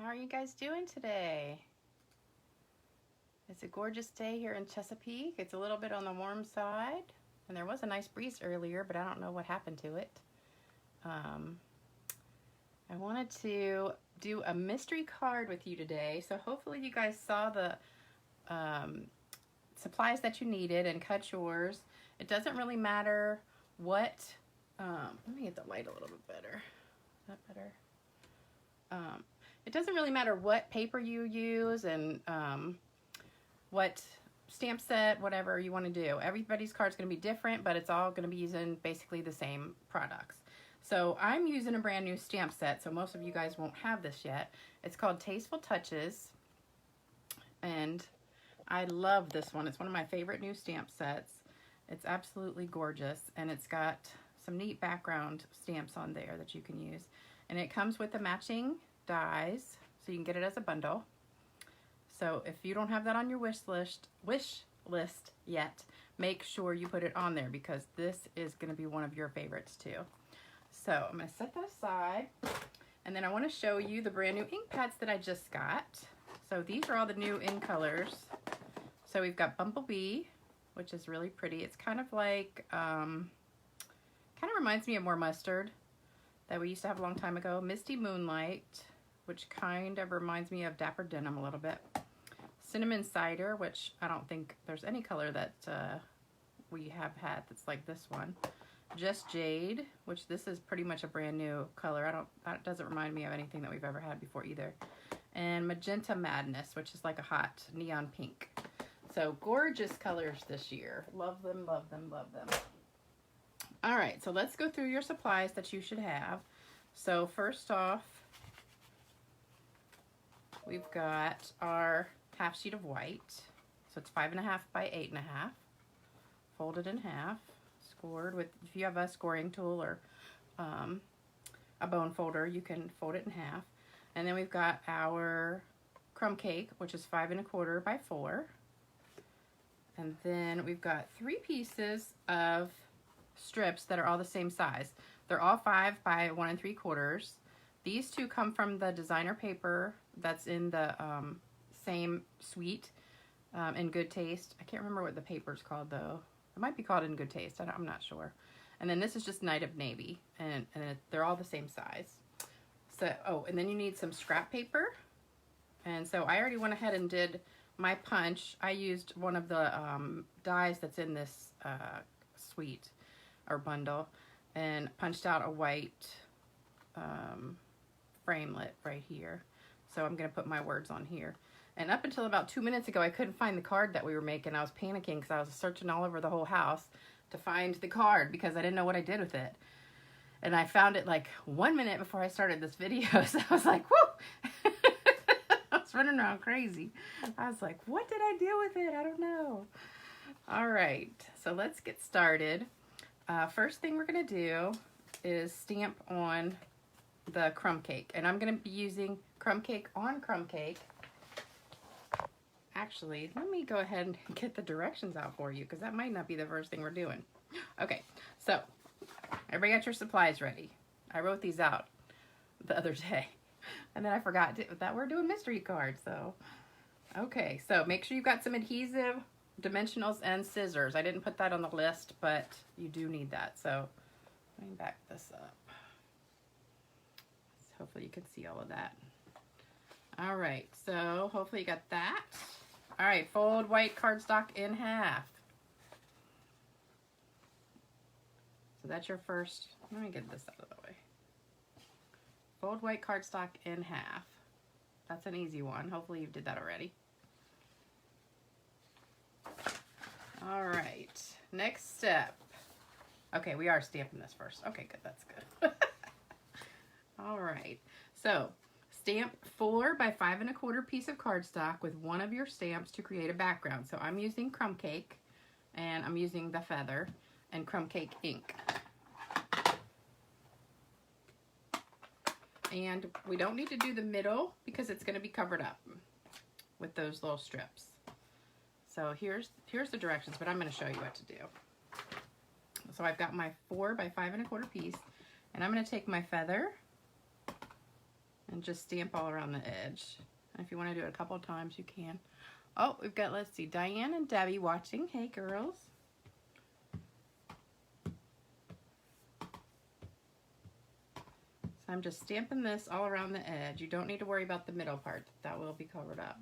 How are you guys doing today? It's a gorgeous day here in Chesapeake. It's a little bit on the warm side, and there was a nice breeze earlier, but I don't know what happened to it. I wanted to do a mystery card with you today, so hopefully you guys saw the supplies that you needed and cut yours. It doesn't really matter what, let me get the light a little bit better. Is that better? It doesn't really matter what paper you use and what stamp set, whatever you want to do. Everybody's card's going to be different, but it's all going to be using basically the same products. So I'm using a brand new stamp set, so most of you guys won't have this yet. It's called Tasteful Touches, and I love this one. It's one of my favorite new stamp sets. It's absolutely gorgeous, and it's got some neat background stamps on there that you can use. And it comes with the matching dies, so you can get it as a bundle. So if you don't have that on your wish list yet, make sure you put it on there because this is going to be one of your favorites too. So I'm going to set that aside, and then I want to show you the brand new ink pads that I just got. So these are all the new in colors. So we've got Bumblebee, which is really pretty. It's kind of like, kind of reminds me of More Mustard that we used to have a long time ago. Misty Moonlight, which kind of reminds me of Dapper Denim a little bit. Cinnamon Cider, which I don't think there's any color that we have had that's like this one. Just Jade, which this is pretty much a brand new color. That doesn't remind me of anything that we've ever had before either. And Magenta Madness, which is like a hot neon pink. So gorgeous colors this year. Love them, love them, love them. All right, so let's go through your supplies that you should have. So first off, we've got our half sheet of white. So it's 5.5 by 8.5, folded in half, scored with, if you have a scoring tool or a bone folder, you can fold it in half. And then we've got our crumb cake, which is 5 1/4 by 4. And then we've got 3 pieces of strips that are all the same size. They're all 5 by 1 3/4. These two come from the designer paper that's in the same suite in Good Taste. I can't remember what the paper's called though. It might be called In Good Taste. I'm not sure. And then this is just Night of Navy, and they're all the same size. So, oh, and then you need some scrap paper. And so I already went ahead and did my punch. I used one of the dies that's in this suite or bundle and punched out a white framelit right here. So I'm going to put my words on here. And up until about 2 minutes ago, I couldn't find the card that we were making. I was panicking because I was searching all over the whole house to find the card because I didn't know what I did with it. And I found it like 1 minute before I started this video. So I was like, whoo! I was running around crazy. I was like, what did I do with it? I don't know. All right, so let's get started. First thing we're going to do is stamp on the crumb cake. And I'm going to be using crumb cake on crumb cake. Actually, let me go ahead and get the directions out for you because that might not be the first thing we're doing. Okay, so everybody got your supplies ready. I wrote these out the other day and then I forgot that we're doing mystery cards. So, okay, so make sure you've got some adhesive, dimensionals, and scissors. I didn't put that on the list, but you do need that. So let me back this up. Hopefully you can see all of that. All right, so hopefully you got that. All right, fold white cardstock in half. So that's your first, let me get this out of the way. Fold white cardstock in half. That's an easy one. Hopefully you did that already. All right, next step. Okay, we are stamping this first. Okay, good, that's good. All right, so stamp 4 by 5 1/4 piece of cardstock with one of your stamps to create a background. So I'm using crumb cake, and I'm using the feather and crumb cake ink. And we don't need to do the middle because it's going to be covered up with those little strips. So here's the directions, but I'm going to show you what to do. So I've got my 4 by 5 1/4 piece, and I'm going to take my feather and just stamp all around the edge. And if you want to do it a couple of times, you can. Oh, we've got, let's see, Diane and Debbie watching. Hey, girls. So I'm just stamping this all around the edge. You don't need to worry about the middle part. That will be covered up.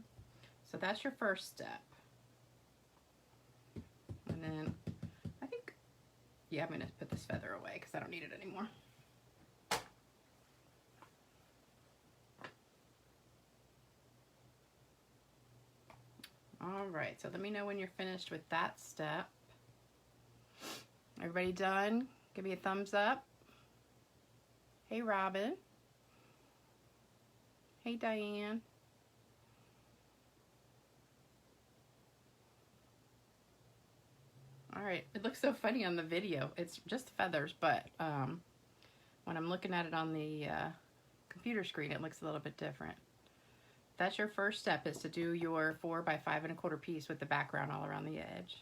So that's your first step. And then I think, yeah, I'm going to put this feather away because I don't need it anymore. All right, so let me know when you're finished with that step. Everybody done? Give me a thumbs up. Hey, Robin. Hey, Diane. All right, it looks so funny on the video. It's just feathers, but when I'm looking at it on the computer screen, it looks a little bit different. That's your first step, is to do your 4 by 5 1/4 piece with the background all around the edge.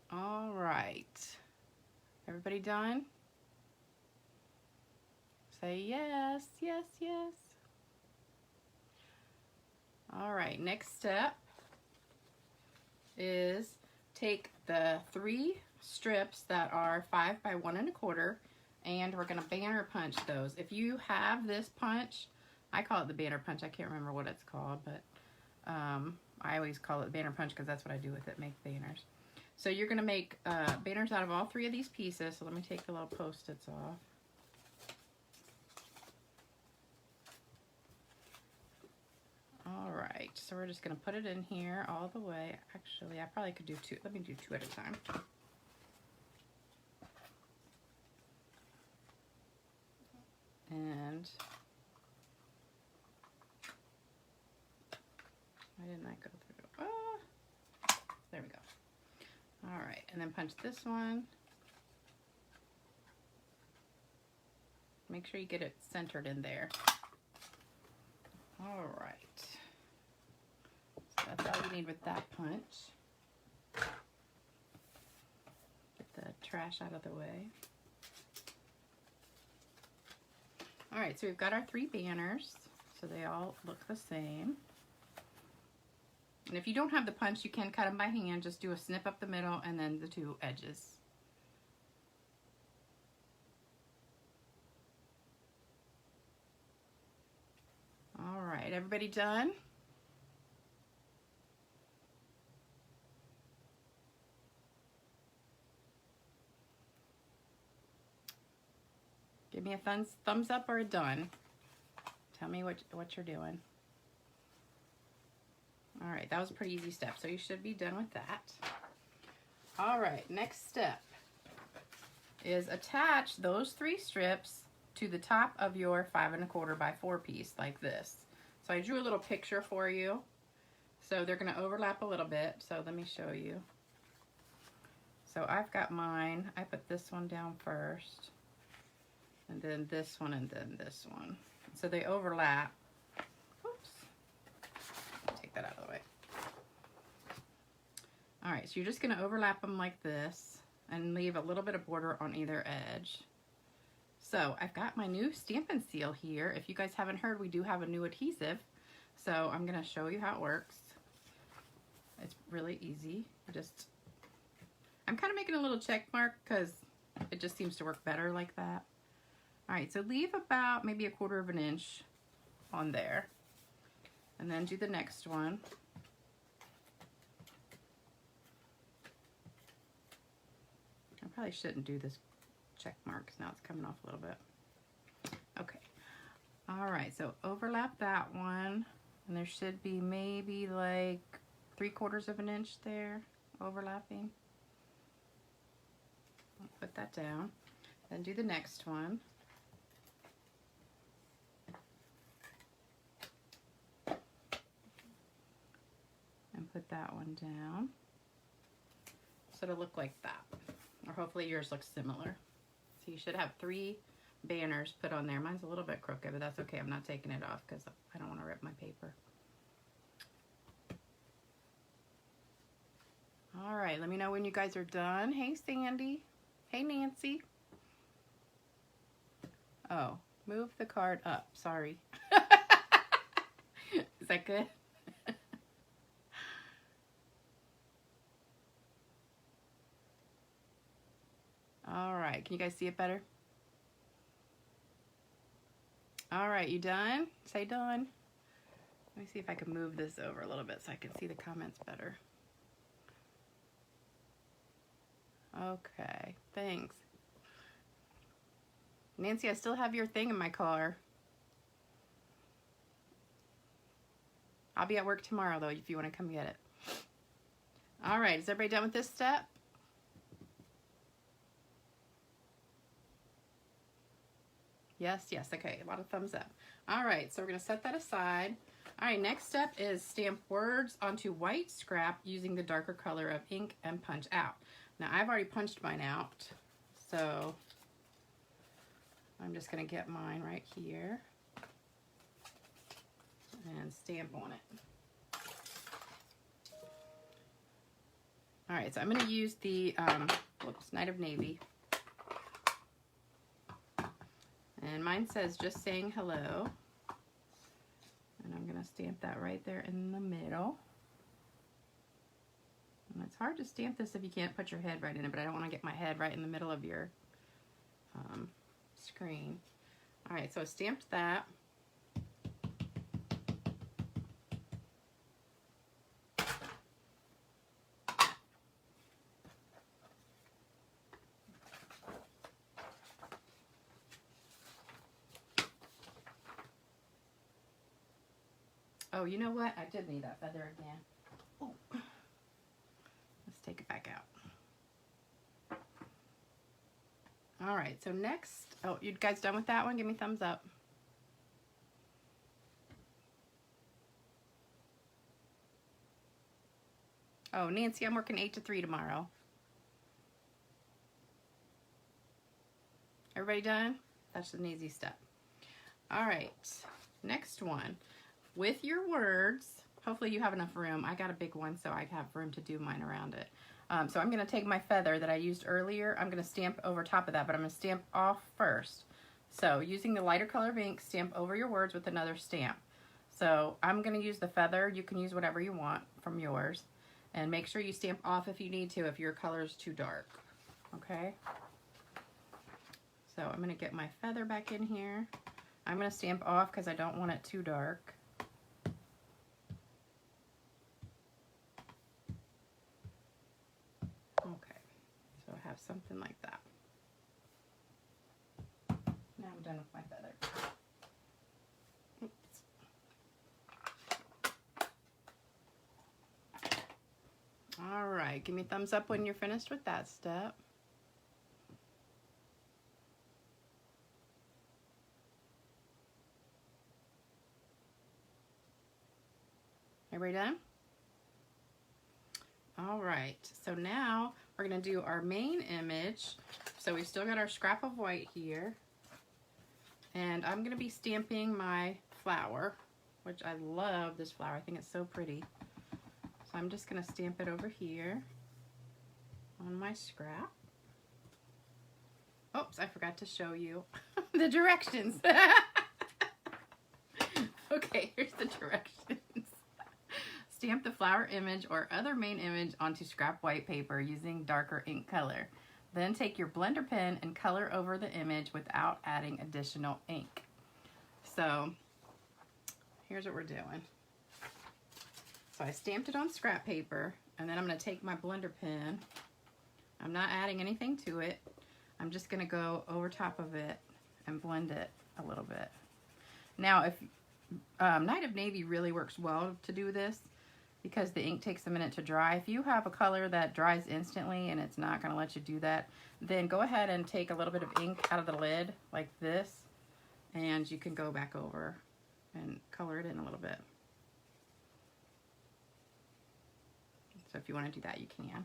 All right. Everybody done? Say yes, yes, yes. All right, next step is take the 3 strips that are 5 by 1 1/4, and we're gonna banner punch those. If you have this punch, I call it the banner punch. I can't remember what it's called, but I always call it the banner punch because that's what I do with it, make banners. So you're gonna make banners out of all 3 of these pieces. So let me take the little post-its off. All right, so we're just gonna put it in here all the way. Actually, I probably could do 2. Let me do 2 at a time. And why didn't that go through? Ah, there we go. All right, and then punch this one. Make sure you get it centered in there. All right. So that's all you need with that punch. Get the trash out of the way. All right, so we've got our 3 banners, so they all look the same. And if you don't have the punch, you can cut them by hand. Just do a snip up the middle and then the 2 edges. All right, everybody done? Give me a thumbs up or a done. Tell me what you're doing. All right, that was a pretty easy step, so you should be done with that. All right, next step is attach those 3 strips to the top of your 5 1/4 by 4 piece like this. So I drew a little picture for you. So they're gonna overlap a little bit, so let me show you. So I've got mine, I put this one down first, and then this one, and then this one. So they overlap. Oops. Take that out of the way. All right, so you're just gonna overlap them like this and leave a little bit of border on either edge. So I've got my new Stampin' Seal here. If you guys haven't heard, we do have a new adhesive. So I'm gonna show you how it works. It's really easy. I'm kind of making a little check mark because it just seems to work better like that. All right, so leave about maybe 1/4 inch on there. And then do the next one. I probably shouldn't do this check mark because now it's coming off a little bit. Okay. All right, so overlap that one. And there should be maybe like 3/4 inch there overlapping. I'll put that down. Then do the next one. And put that one down. So it'll look like that. Or hopefully yours looks similar. So you should have 3 banners put on there. Mine's a little bit crooked, but that's okay. I'm not taking it off because I don't want to rip my paper. All right, let me know when you guys are done. Hey, Sandy. Hey, Nancy. Oh, move the card up. Sorry. Is that good? All right, can you guys see it better? All right, you done? Say done. Let me see if I can move this over a little bit so I can see the comments better. Okay, thanks. Nancy, I still have your thing in my car. I'll be at work tomorrow, though, if you want to come get it. All right, is everybody done with this step? Yes, yes, okay, a lot of thumbs up. All right, so we're gonna set that aside. All right, next step is stamp words onto white scrap using the darker color of ink and punch out. Now, I've already punched mine out, so I'm just gonna get mine right here and stamp on it. All right, so I'm gonna use the, Night of Navy. And mine says just saying hello. And I'm gonna stamp that right there in the middle. And it's hard to stamp this if you can't put your head right in it, but I don't wanna get my head right in the middle of your screen. All right, so I stamped that. Oh, you know what? I did need that feather again. Oh. Let's take it back out. All right, so next, oh, you guys done with that one? Give me a thumbs up. Oh, Nancy, I'm working 8 to 3 tomorrow. Everybody done? That's an easy step. All right, next one. With your words, hopefully you have enough room. I got a big one, so I have room to do mine around it. So I'm gonna take my feather that I used earlier. I'm gonna stamp over top of that, but I'm gonna stamp off first. So using the lighter color of ink, stamp over your words with another stamp. So I'm gonna use the feather. You can use whatever you want from yours. And make sure you stamp off if you need to, if your color is too dark, okay? So I'm gonna get my feather back in here. I'm gonna stamp off because I don't want it too dark. Okay, so I have something like that. Now I'm done with my feather. Oops. All right, give me a thumbs up when you're finished with that step. Everybody done? All right, so now we're gonna do our main image. So we've still got our scrap of white here. And I'm gonna be stamping my flower, which I love this flower. I think it's so pretty. So I'm just gonna stamp it over here on my scrap. Oops, I forgot to show you the directions. Okay, here's the directions. Stamp the flower image or other main image onto scrap white paper using darker ink color. Then take your blender pen and color over the image without adding additional ink. So here's what we're doing. So I stamped it on scrap paper, and then I'm going to take my blender pen. I'm not adding anything to it. I'm just going to go over top of it and blend it a little bit. Now, if Night of Navy really works well to do this, because the ink takes a minute to dry. If you have a color that dries instantly and it's not going to let you do that, then go ahead and take a little bit of ink out of the lid like this, and you can go back over and color it in a little bit. So if you want to do that, you can.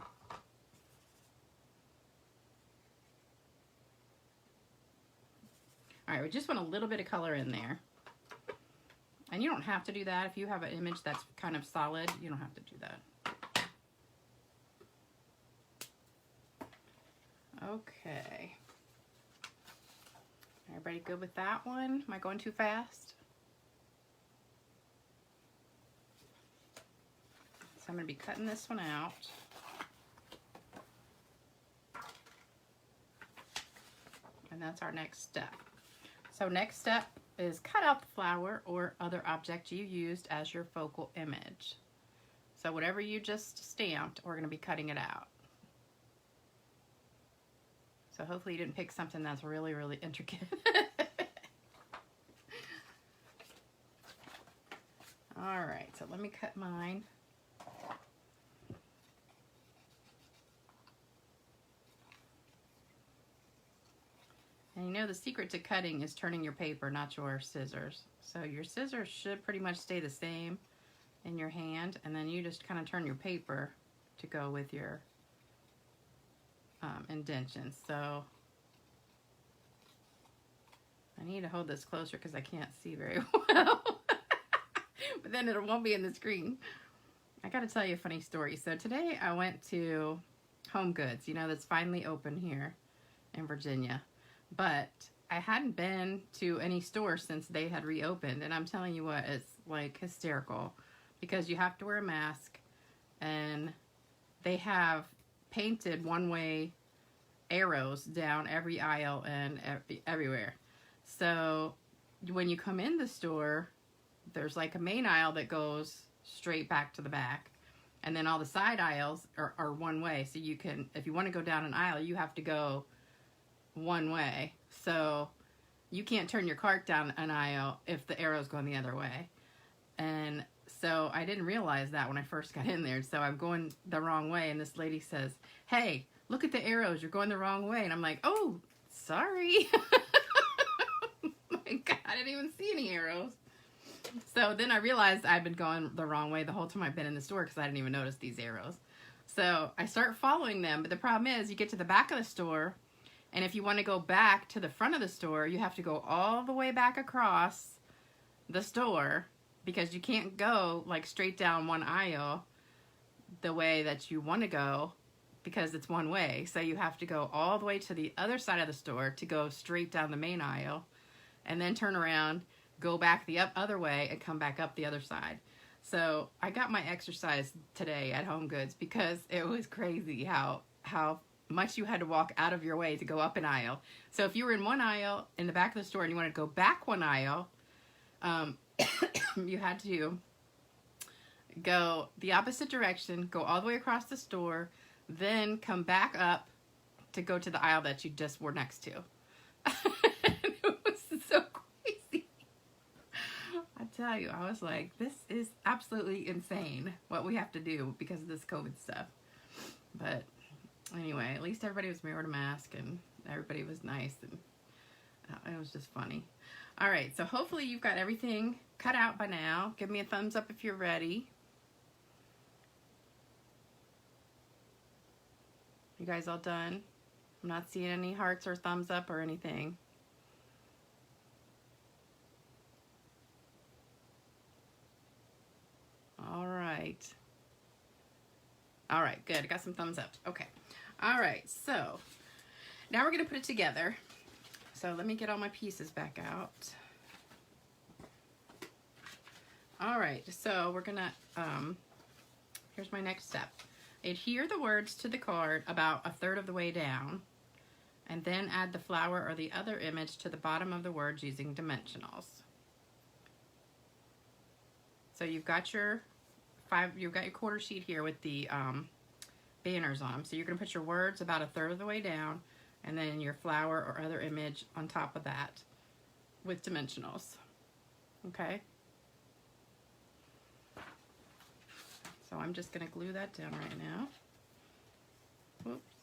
All right, we just want a little bit of color in there. And you don't have to do that. If you have an image that's kind of solid, you don't have to do that. Okay. Everybody good with that one? Am I going too fast? So I'm going to be cutting this one out. And that's our next step. So next step is cut out the flower or other object you used as your focal image. So whatever you just stamped, we're going to be cutting it out. So hopefully you didn't pick something that's really, really intricate. All right, so let me cut mine. And you know the secret to cutting is turning your paper, not your scissors. So your scissors should pretty much stay the same in your hand, and then you just kind of turn your paper to go with your indentions. So I need to hold this closer because I can't see very well. But then it won't be in the screen. I gotta tell you a funny story. So today I went to Home Goods, you know, that's finally open here in Virginia. But I hadn't been to any store since they had reopened. And I'm telling you what, it's like hysterical. Because you have to wear a mask. And they have painted one-way arrows down every aisle and everywhere. So when you come in the store, there's like a main aisle that goes straight back to the back. And then all the side aisles are one way. So you can, if you want to go down an aisle, you have to go one way. So you can't turn your cart down an aisle if the arrow's going the other way. And so I didn't realize that when I first got in there. So I'm going the wrong way. And this lady says, "Hey, look at the arrows. You're going the wrong way." And I'm like, "Oh, sorry." My God, I didn't even see any arrows. So then I realized I'd been going the wrong way the whole time I've been in the store because I didn't even notice these arrows. So I start following them. But the problem is you get to the back of the store, and if you want to go back to the front of the store, you have to go all the way back across the store because you can't go like straight down one aisle the way that you want to go because it's one way. So you have to go all the way to the other side of the store to go straight down the main aisle and then turn around, go back the other way and come back up the other side. So I got my exercise today at Home Goods because it was crazy how much you had to walk out of your way to go up an aisle. So if you were in one aisle in the back of the store and you wanted to go back one aisle, you had to go the opposite direction, go all the way across the store, then come back up to go to the aisle that you just were next to. It was so crazy. I tell you, I was like, this is absolutely insane what we have to do because of this COVID stuff. But anyway, at least everybody was wearing a mask and everybody was nice, and it was just funny. All right, so hopefully you've got everything cut out by now. Give me a thumbs up if you're ready. You guys all done? I'm not seeing any hearts or thumbs up or anything. All right. All right, good. I got some thumbs up. Okay. All right, so now we're going to put it together. So let me get all my pieces back out. All right, so we're going to, here's my next step. Adhere the words to the card about a third of the way down, and then add the flower or the other image to the bottom of the words using dimensionals. So you've got your quarter sheet here with the banners on them. So you're going to put your words about a third of the way down, and then your flower or other image on top of that with dimensionals. Okay? So I'm just going to glue that down right now. Whoops.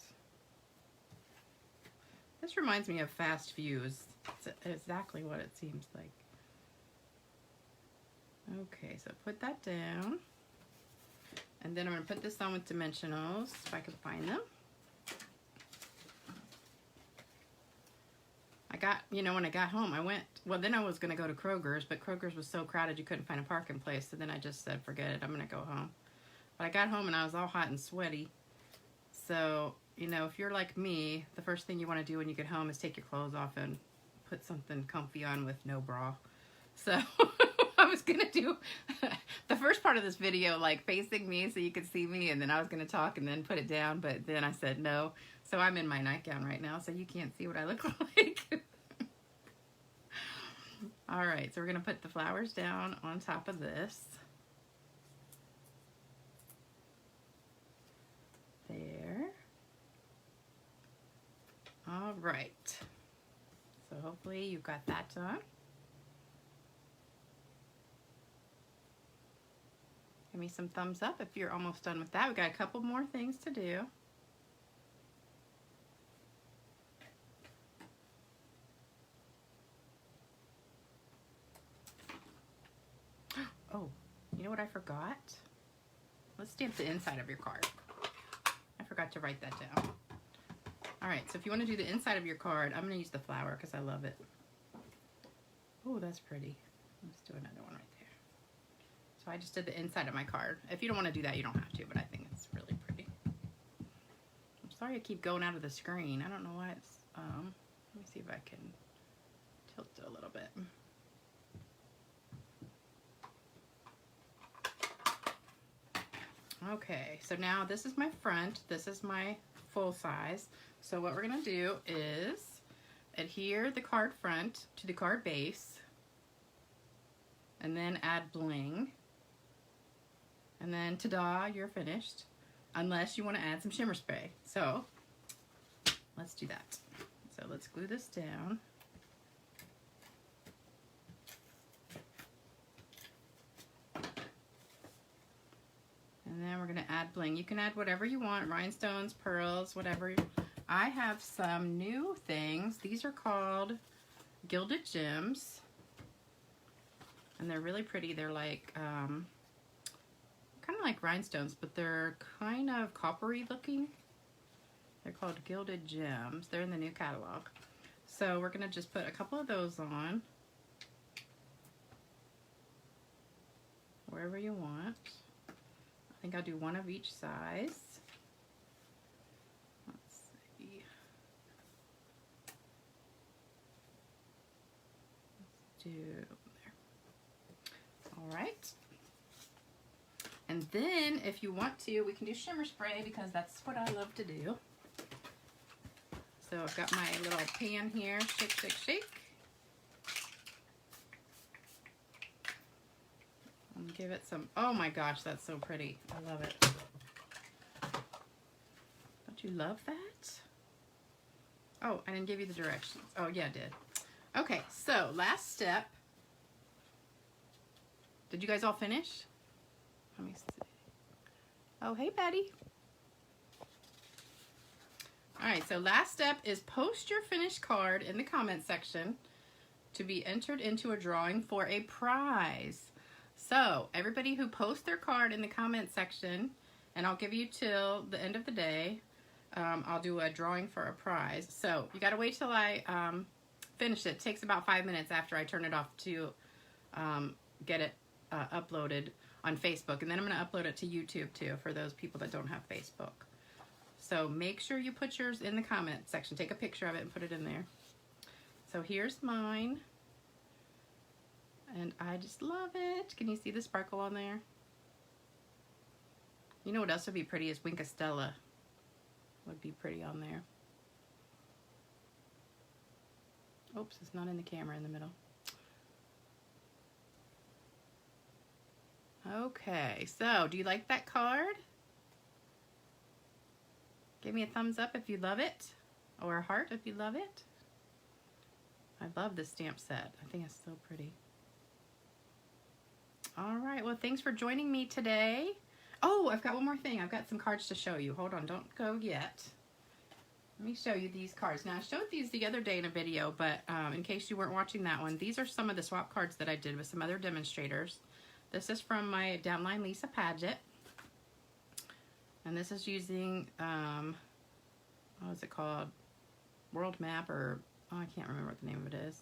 This reminds me of Fast Fuse. It's exactly what it seems like. Okay, so put that down. And then I'm going to put this on with dimensionals, if I can find them. I got, when I got home, then I was going to go to Kroger's, but Kroger's was so crowded you couldn't find a parking place, so then I just said, forget it, I'm going to go home. But I got home and I was all hot and sweaty. So, if you're like me, the first thing you want to do when you get home is take your clothes off and put something comfy on with no bra. So I was gonna do the first part of this video like facing me so you could see me, and then I was gonna talk and then put it down, but then I said no. So I'm in my nightgown right now, so you can't see what I look like. All right, so we're gonna put the flowers down on top of this. There. All right. So hopefully you've got that done. Give me some thumbs up if you're almost done with that. We got a couple more things to do. Oh, you know what I forgot? Let's stamp the inside of your card. I forgot to write that down. All right, so if you want to do the inside of your card, I'm going to use the flower because I love it. Oh, that's pretty. Let's do another one right there. So I just did the inside of my card. If you don't want to do that, you don't have to, but I think it's really pretty. I'm sorry I keep going out of the screen. I don't know why it's, let me see if I can tilt it a little bit. Okay, so now this is my front, this is my full size. So what we're gonna do is adhere the card front to the card base and then add bling. And then ta-da, you're finished. Unless you wanna add some shimmer spray. So let's do that. So let's glue this down. And then we're gonna add bling. You can add whatever you want, rhinestones, pearls, whatever. I have some new things. These are called gilded gems. And they're really pretty. They're like, kind of like rhinestones, but they're kind of coppery looking. They're called gilded gems. They're in the new catalog. So we're gonna just put a couple of those on. Wherever you want. I think I'll do one of each size. Let's see. Let's do there. All right. And then if you want to, we can do shimmer spray because that's what I love to do. So I've got my little pan here. Shake, shake, shake. And give it some, oh my gosh, that's so pretty. I love it. Don't you love that? Oh, I didn't give you the directions. Oh yeah, I did. Okay, so last step. Did you guys all finish? Let me see. Oh, hey, Betty. All right, so last step is post your finished card in the comment section to be entered into a drawing for a prize. So everybody who posts their card in the comment section, and I'll give you till the end of the day, I'll do a drawing for a prize. So you gotta wait till I finish it. It takes about 5 minutes after I turn it off to get it uploaded on Facebook. And then I'm gonna upload it to YouTube too for those people that don't have Facebook. So make sure you put yours in the comment section. Take a picture of it and put it in there. So here's mine. And I just love it. Can you see the sparkle on there? You know what else would be pretty is Wink Stella. Would be pretty on there. Oops, it's not in the camera in the middle. Okay, so do you like that card? Give me a thumbs up if you love it, or a heart if you love it. I love this stamp set. I think it's so pretty. All right, well, thanks for joining me today. Oh, I've got one more thing. I've got some cards to show you. Hold on, don't go yet. Let me show you these cards. Now, I showed these the other day in a video, but in case you weren't watching that one, these are some of the swap cards that I did with some other demonstrators. This is from my downline Lisa Paget. And this is using, what is it called? World Map, or, oh, I can't remember what the name of it is.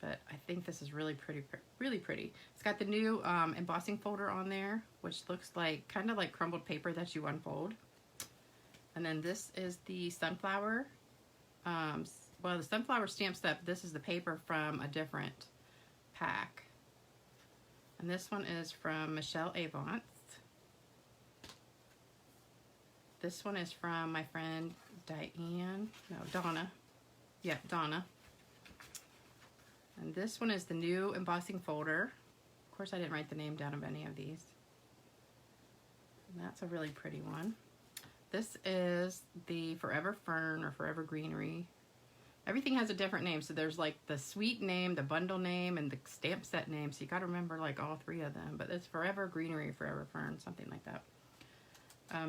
But I think this is really pretty, really pretty. It's got the new embossing folder on there, which looks like, kind of like crumbled paper that you unfold. And then this is the sunflower, well, the sunflower stamp set, this is the paper from a different pack. And this one is from Michelle Avance. This one is from my friend Donna. Yeah, Donna. And this one is the new embossing folder. Of course, I didn't write the name down of any of these. And that's a really pretty one. This is the Forever Fern or Forever Greenery. Everything has a different name. So there's like the suite name, the bundle name, and the stamp set name. So you got to remember like all three of them. But it's Forever Greenery, Forever Fern, something like that.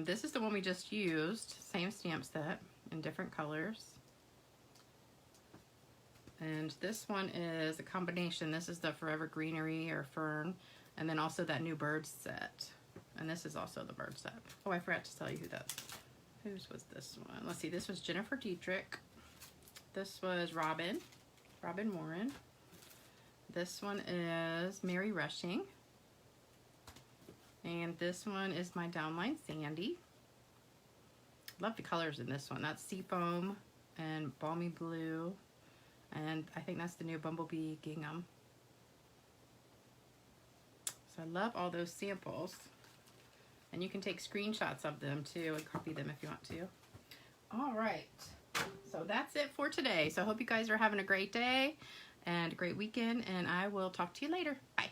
This is the one we just used. Same stamp set in different colors. And this one is a combination. This is the Forever Greenery or Fern. And then also that new bird set. And this is also the bird set. Oh, I forgot to tell you whose was this one. Let's see, this was Jennifer Dietrich. This was Robin Warren. This one is Mary Rushing. And this one is my downline Sandy. Love the colors in this one. That's Seafoam and Balmy Blue. And I think that's the new Bumblebee Gingham. So I love all those samples. And you can take screenshots of them too and copy them if you want to. All right. So that's it for today. So I hope you guys are having a great day and a great weekend. And I will talk to you later. Bye.